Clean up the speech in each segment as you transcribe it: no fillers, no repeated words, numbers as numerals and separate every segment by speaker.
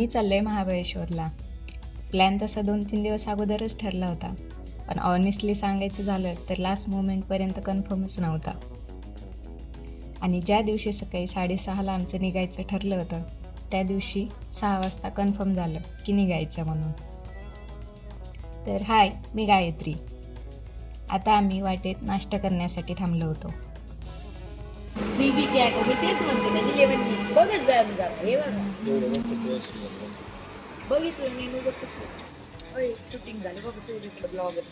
Speaker 1: चाललोय महाबळेश्वरला. प्लॅन तसा 2-3 दिवस अगोदरच ठरला होता, पण ऑनेस्टली सांगायचं झालं तर लास्ट मोमेंटपर्यंत कन्फर्मच नव्हता. आणि ज्या दिवशी सकाळी 6:30ला आमचं निघायचं ठरलं होतं, त्या दिवशी 6 वाजता कन्फर्म झालं की निघायचं म्हणून. तर हाय, मी गायत्री. आता आम्ही वाटेत नाश्ता करण्यासाठी थांबलो होतो.
Speaker 2: मी बी त्या मी तेच म्हणते म्हणजे जेवण मी बघत जाऊन जात हे बघा बघितलं मी नको शूटिंग झालं बघ ब्लॉगर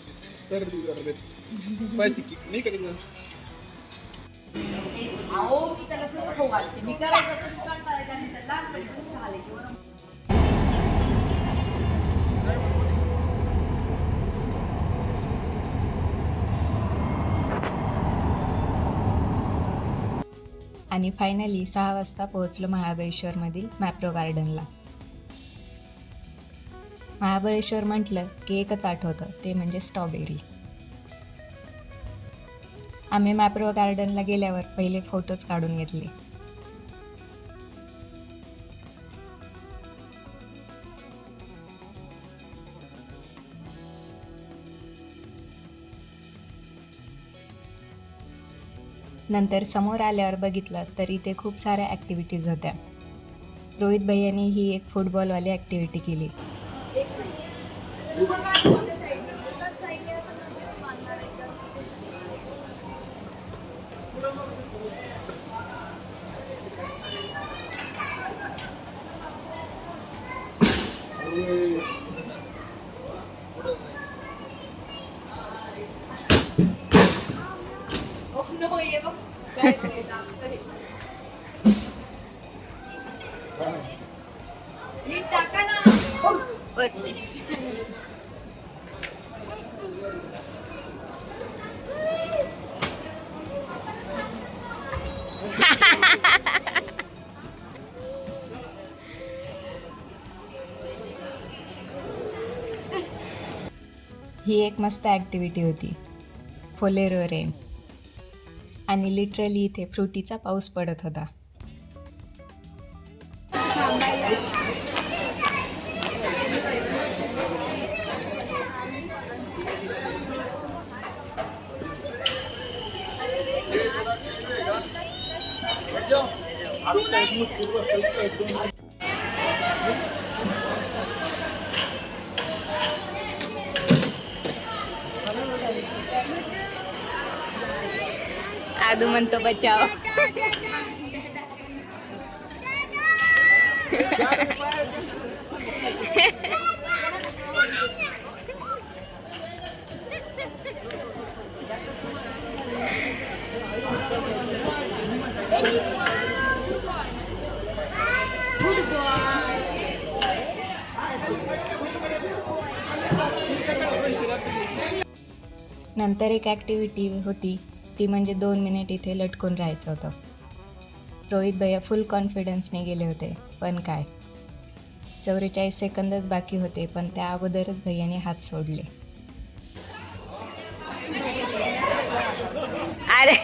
Speaker 2: अहो मी त्याला सगळं खाऊ घालते मी करायचं तर दुकान करायचं आणि त्याला लहानपणी घालायची बरं.
Speaker 1: आणि फायनली 6 वाजता पोहोचलो महाबळेश्वरमधील मॅप्रो गार्डनला. महाबळेश्वर म्हटलं की एकच आठवतं, ते म्हणजे स्ट्रॉबेरी. आम्ही मॅप्रो गार्डनला गेल्यावर पहिले फोटोज काढून घेतले. नंतर समोर आल्यावर बघितलं तर इथे खूप साऱ्या ॲक्टिव्हिटीज होत्या. रोहित भैयानी ही एक फुटबॉलवाली ॲक्टिव्हिटी केली. ही एक मस्त ॲक्टिव्हिटी होती, फोलेरो रेन. आणि लिटरली इथे फ्रुटीचा पाऊस पडत होता. आदू म्हणतो बचाव. नंतर एक ॲक्टिव्हिटी होती, ती म्हणजे 2 मिनिट इथे लटकून राहायचं होतं. रोहित भैया फुल कॉन्फिडन्सने गेले होते, पण काय 44 सेकंदच बाकी होते, पण त्या अगोदरच भैयाने हात सोडले. अरे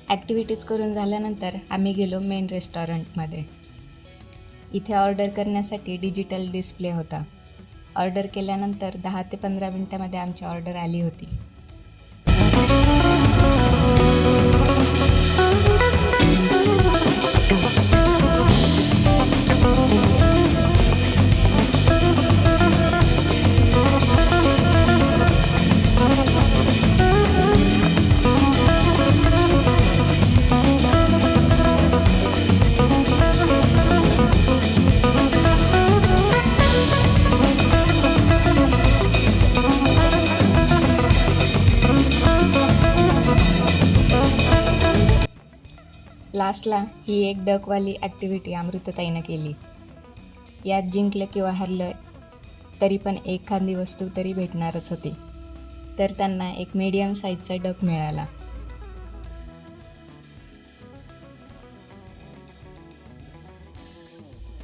Speaker 1: ॲक्टिव्हिटीज करून झाल्यानंतर आम्ही गेलो मेन रेस्टॉरंटमध्ये. इथे ऑर्डर करण्यासाठी डिजिटल डिस्प्ले होता. ऑर्डर केल्यानंतर 10 ते 15 मिनटामध्ये आमची ऑर्डर आली होती. लास्टला ही एक डकवाली ॲक्टिव्हिटी अमृतताईनं केली. यात जिंकलं किंवा हरलं तरी पण एखादी वस्तू तरी भेटणारच होती. तर त्यांना एक मीडियम साईजचा डक मिळाला.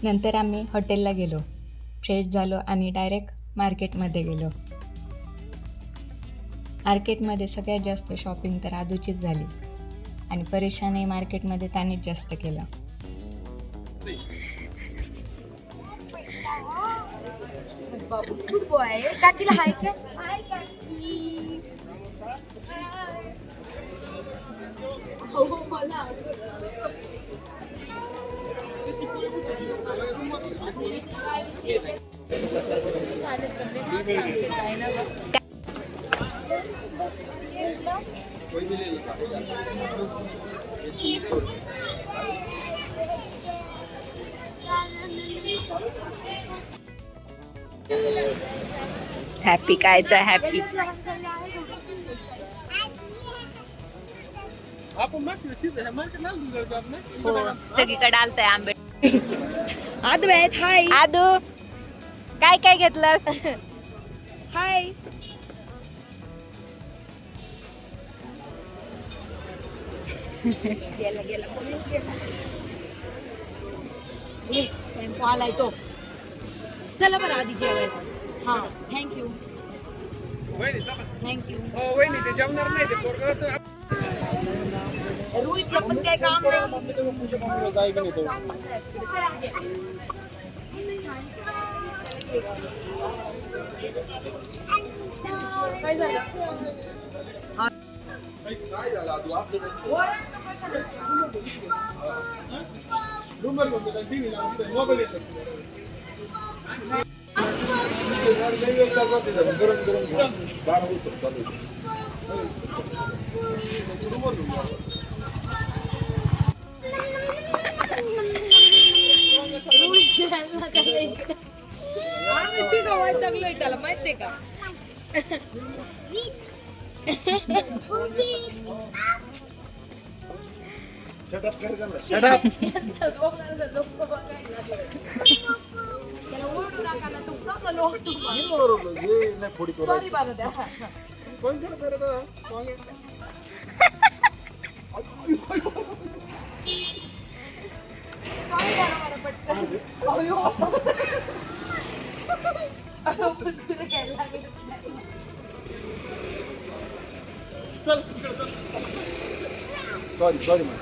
Speaker 1: नंतर आम्ही हॉटेलला गेलो, फ्रेश झालो आणि डायरेक्ट मार्केटमध्ये गेलो. मार्केटमध्ये सगळ्यात जास्त शॉपिंग तर आदूचीच झाली आणि परेशानी मार्केटमध्ये त्यानेच जास्त केला.
Speaker 2: बाबू गुड बॉय. काकीला हाय का? हाय काकी. हो मला
Speaker 1: हॅपी कायचा हॅपी. सगळीकडे आलतंय आंबे.
Speaker 2: आदू आहेत. हाय
Speaker 1: आदू काय काय घेतलंस?
Speaker 2: हाय. गेला गेला टेम्पो आलाय तो. चला बरं आधी जेवायला. हा थँक्यू थँक्यू. रोहितला पण काय काम काय झालं? लागलोय त्याला माहितीये का?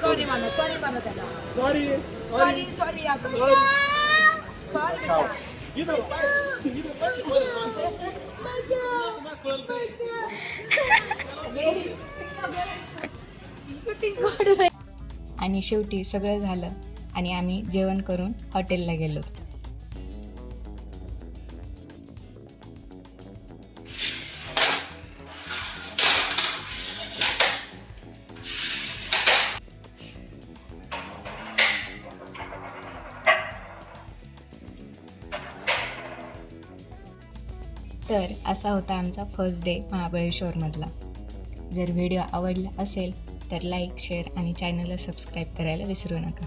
Speaker 2: सॉरी मानो त्याला. सॉरी
Speaker 1: आणि शेवटी सगळं झालं आणि आम्ही जेवण करून हॉटेलला गेलो. तर असा होता आमचा फर्स्ट डे महाबळेश्वरमधला. जर व्हिडिओ आवडला असेल तर लाईक, शेअर आणि चॅनलला सबस्क्राईब करायला विसरू नका.